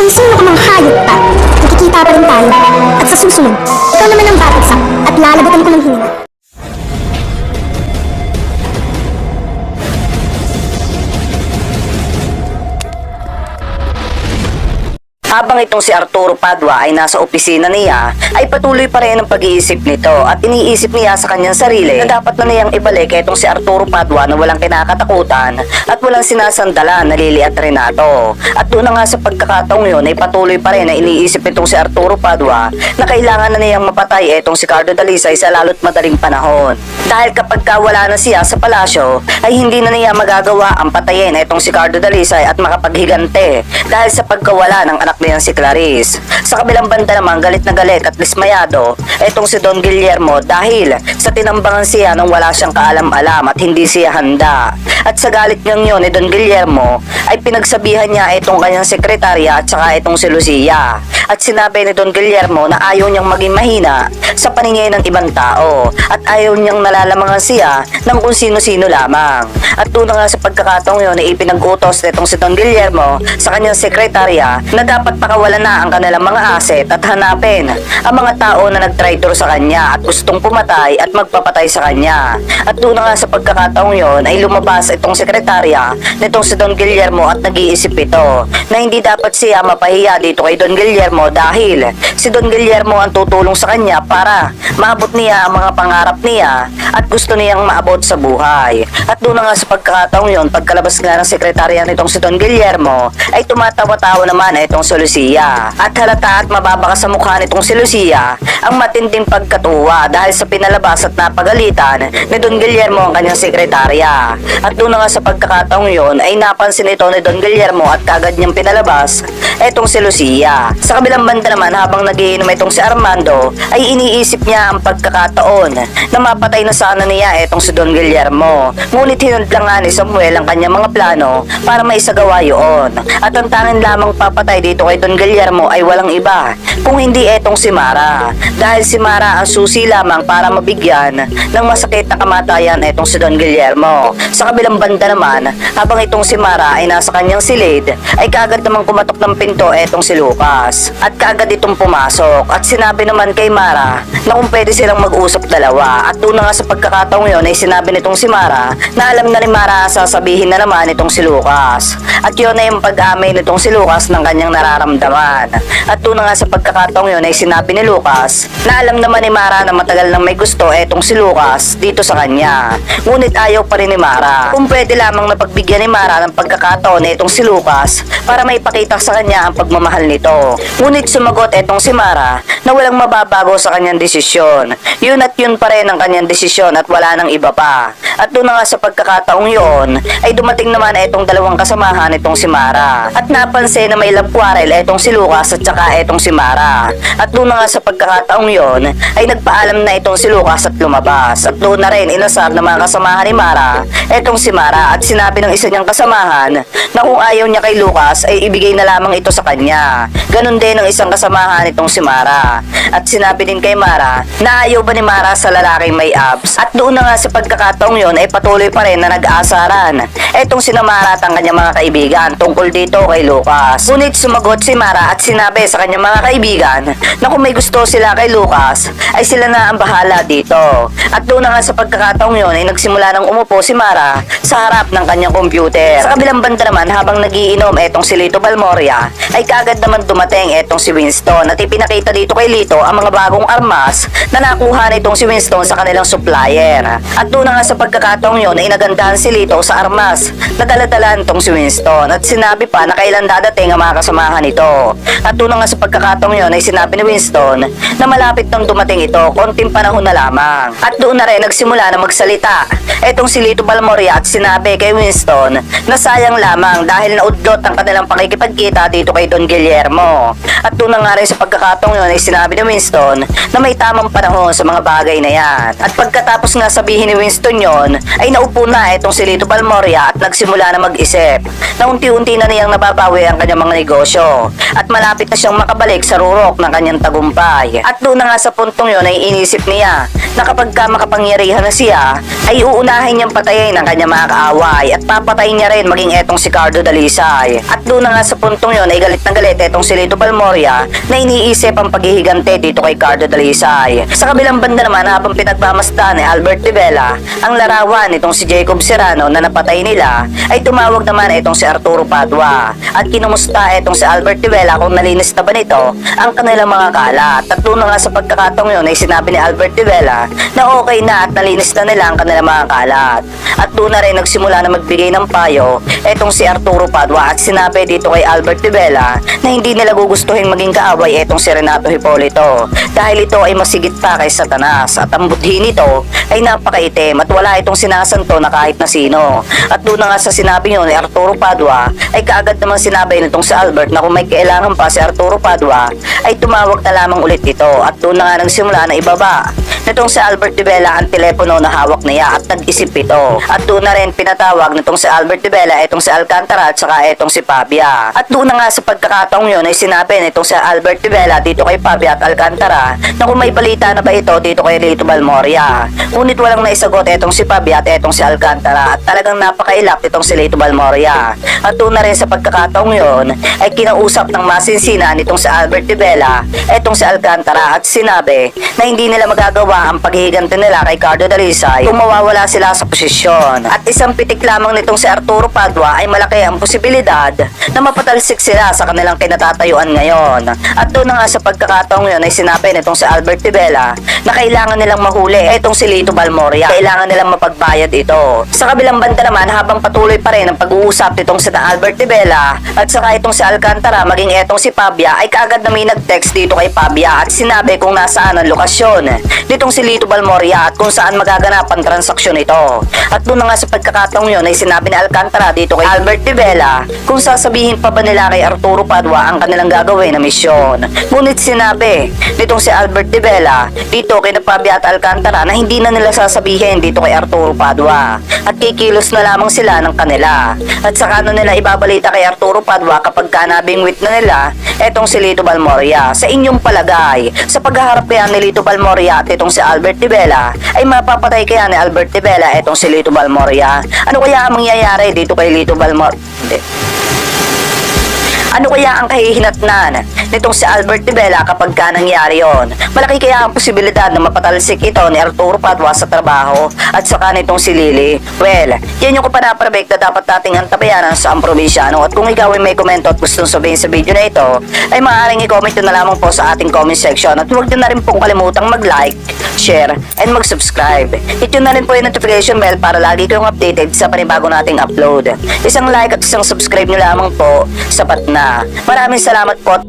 Kung sino ka mang hayop pa, nakikita pa rin tayo. At sa susunod, ikaw naman ang babagsak at lalagutan ko ng hininga. Habang itong si Arturo Padua ay nasa opisina niya, ay patuloy pa rin ang pag-iisip nito at iniisip niya sa kanyang sarili na dapat na niyang ibalik itong si Arturo Padua na walang kinakatakutan at walang sinasandalan na Lily at Renato. At doon na nga sa pagkakataong yun ay patuloy pa rin na iniisip itong si Arturo Padua na kailangan na niyang mapatay itong si Cardo Dalisay sa lalo't madaling panahon. Dahil kapag wala na siya sa palasyo ay hindi na niya magagawa ang patayin itong si Cardo Dalisay at makapaghigante dahil sa pagkawala ng anak niya si Clarice. Sa kabilang banda naman galit na galit at dismayado itong si Don Guillermo dahil sa tinambangan siya nang wala siyang kaalam-alam at hindi siya handa. At sa galit niyang yun ni Don Guillermo ay pinagsabihan niya itong kanyang sekretarya at saka itong si Lucia. At sinabi ni Don Guillermo na ayaw niyang maging mahina sa paningin ng ibang tao at ayaw niyang nalalamangan siya ng kung sino-sino lamang. At doon na nga sa pagkakataong yun ay ipinag-utos nitong si Don Guillermo sa kanyang sekretarya na dapat pakawalan na ang kanilang mga asset at hanapin ang mga tao na nag-traitor sa kanya at gustong pumatay at magpapatay sa kanya. At doon na nga sa pagkakataong yun ay lumabas itong sekretarya nitong si Don Guillermo at nag-iisip ito na hindi dapat siya mapahiya dito kay Don Guillermo dahil si Don Guillermo ang tutulong sa kanya para maabot niya ang mga pangarap niya at gusto niyang maabot sa buhay. At doon na nga sa pagkakataong yun, pagkalabas nga ng sekretarya nitong si Don Guillermo ay tumatawa-tawa naman itong si Lucia. At halata at mababaka sa mukha nitong si Lucia ang matinding pagkatuwa dahil sa pinalabas at napagalitan ni Don Guillermo ang kanyang sekretarya. At doon na nga sa pagkakataong yun ay napansin ito ni Don Guillermo at kagad niyang pinalabas etong si Lucia. Sa kabilang banda naman habang nagiinom itong si Armando ay iniisip niya ang pagkakataon na mapatay na sana niya etong si Don Guillermo. Ngunit hinadlang nga ni Samuel ang kanyang mga plano para maisagawa yun. At ang tanging lamang papatay dito kay Don Guillermo ay walang iba kung hindi etong si Mara. Dahil si Mara ang susi lamang para mabigyan ng masakit na kamatayan etong si Don Guillermo. Sa kabilang banda naman habang itong si Mara ay nasa kanyang silid ay kaagad namang kumatok ng pinto etong si Lucas. At kaagad itong pumasok at sinabi naman kay Mara na kung pwede silang mag-usap dalawa. At doon na nga sa pagkakataong yun ay sinabi nitong si Mara na alam na ni Mara sasabihin na naman itong si Lucas. At yun ay yung pag-amay nitong si Lucas ng kanyang nararamdaman. At doon na nga sa pagkakataong yun ay sinabi ni Lucas na alam naman ni Mara na matagal nang may gusto etong si Lucas dito sa kanya. Ngunit ayaw pa rin ni Mara kung pwede lamang na pagbigyan ni Mara ng pagkakataon etong si Lucas para maipakita sa kanya ang pagmamahal nito. Ngunit sumagot etong si Mara na walang mababago sa kanyang desisyon. Yun at yun pa rin ang kanyang desisyon at wala nang iba pa. At doon na nga sa pagkakataong yun ay dumating naman etong dalawang kasamahan itong si Mara. At napansin na may love quarrel etong si Lucas at saka etong si Mara. At doon na nga sa pagkakataong yun ay nagpaalam na itong si Lucas at lumabas. At doon na rin inasar ng mga kasamahan ni Mara etong si Mara at sinabi ng isa niyang kasamahan na kung ayaw niya kay Lucas ay ibigay na lamang ito sa kanya. Ganon din ang isang kasamahan itong si Mara. At sinabi din kay Mara na ayaw ba ni Mara sa lalaking may abs. At doon na nga sa pagkakataong yun ay patuloy pa rin na nag-aasaran etong si Mara at ang kanyang mga kaibigan tungkol dito kay Lucas. Ngunit sumagot si Mara at sinabi sa kanyang mga kaibigan na kung may gusto sila kay Lucas ay sila na ang bahala dito. At doon na nga sa pagkakataong yun ay nagsimula ng umupo si Mara sa harap ng kanyang computer. Sa kabilang banda naman habang nagiinom etong si Lito Balmoria ay kaagad naman dumating etong si Winston at ipinakita dito kay Lito ang mga bagong armas na nakuha nitong si Winston sa kanilang supplier. At doon na nga sa pagkakataong yun ay nagandahan si Lito sa armas na dala-dalan tong si Winston at sinabi pa na kailan dadating ang mga kasamahan nito. At doon na nga sa pagkakataong yun ay sinabi ni Winston na malapit nang dumating ito, konting panahon na lamang. At doon na rin nagsimula na magsalita etong si Lito Balmoria at sinabi kay Winston na sayang lamang dahil naudlot ang kanilang pakikipagkita dito kay Don Guillermo. At doon na nga rin sa pagkakataong yun ay sinabi ni Winston na may tamang panahon sa mga bagay na yan. At pagkatapos nga sabihin ni Winston yon ay naupo na itong si Lito Balmoria at nagsimula na mag-isip na unti-unti na niyang nababawi ang kanyang mga negosyo. Hipolito at malapit na siyang makabalik sa rurok ng kanyang tagumpay. At doon na nga sa puntong yon ay inisip niya na kapag ka makapangyarihan na siya ay uunahin niyang patayin ang kanyang mga kaaway at papatayin niya rin maging etong si Cardo Dalisay. At doon na nga sa puntong yon ay galit na galit etong si Lito Balmoria na iniisip ang paghihigante dito kay Cardo Dalisay. Sa kabilang banda naman, habang pinagmamasdan ni Albert Rivela ang larawan nitong si Jacob Serrano na napatay nila, ay tumawag naman itong si Arturo Padua at kinumusta itong si Albert Rivela kung nalinis na ba nito ang kanilang mga kalat. At doon na nga sa pagkakataong yun ay sinabi ni Albert Rivela na okay na at nalinis na nila ang kanilang mga kalat. At doon na rin nagsimula na magbigay ng payo itong si Arturo Padua at sinabi dito kay Albert Rivela na hindi nila gugustuhin maging kaaway itong si Renato Hipolito dahil ito ay masigit pa kay Satanas at ang budhi nito ay napakaitim at wala itong sinasanto na kahit na sino. At doon na nga sa sinabi nyo ni Arturo Padua ay kaagad naman sinabi nitong si Albert na kung may kailangan pa si Arturo Padua ay tumawag na lamang ulit ito. At doon na nga nagsimula na ibaba nitong si Albert Rivela ang telepono na hawak niya at nag-isip ito. At doon na rin pinatawag nitong si Albert Rivela itong si Alcantara at saka itong si Pabia. At doon na nga sa pagkakataong yun ay sinabi nitong si Albert Rivela dito kay Pabia at Alcantara na kung may balita na ba ito dito kay Lito Balmoria. Ngunit walang naisagot itong si Pabia at itong si Alcantara at talagang napakailap itong si Lito Balmoria. At doon na rin sa pagkakataong yun ay kinausap ng masinsinan nitong si Albert Rivela itong si Alcantara at sinabi na hindi nila magagawa ang paghihigante nila kay Cardo Dalisay kung mawawala sila sa posisyon. At isang pitik lamang nitong si Arturo Padua ay malaki ang posibilidad na mapatalsik sila sa kanilang kinatatayuan ngayon. At doon na nga sa pagkakataong yun ay sinabi nitong si Albert Rivela na kailangan nilang mahuli itong si Lito Balmoria. Kailangan nilang mapagbayad ito. Sa kabilang banda naman, habang patuloy pa rin ang pag-uusap nitong si Albert Rivela at saka itong si Alcantara maging itong si Pabia ay kaagad na may nag-text dito kay Pabia at sinabi kung nasaan ang lokasyon nitong si Lito Balmoria at kung saan magaganap ang transaksyon ito. At doon na nga sa pagkakataong yun ay sinabi ni Alcantara dito kay Albert Rivela kung sasabihin pa ba nila kay Arturo Padua ang kanilang gagawin na misyon. Ngunit sinabi nitong si Albert Rivela dito kay Pabia at Alcantara na hindi na nila sasabihin dito kay Arturo Padua at kikilos na lamang sila ng kanila. At saka na nila ibabalita kay Arturo Padua kapag kanabingwit na nila etong si Lito Balmoria. Sa inyong palagay, sa paghaharap kaya ni Lito Balmoria at itong si Albert Rivela ay mapapatay kaya ni Albert Rivela etong si Lito Balmoria? Ano kaya ang mangyayari dito kay Lito Balmoria? Ano kaya ang kahihinatnan nitong si Albert Rivela kapag ka nangyari yon? Malaki kaya ang posibilidad na mapatalsik ito ni Arturo Padua sa trabaho at saka nitong si Lily? Well, yan yung kapanaparabik na dapat nating antabayanan sa probinsyano. At kung ikaw ay may komento at gustong sabihin sa video na ito, ay maaaring i-comment nyo na lamang po sa ating comment section. At huwag nyo na rin pong kalimutang mag-like, share, and mag-subscribe. Hit nyo na rin po yung notification bell para lagi kayong updated sa panibago nating upload. Isang like at isang subscribe nyo lamang po, sapat na. Maraming salamat po.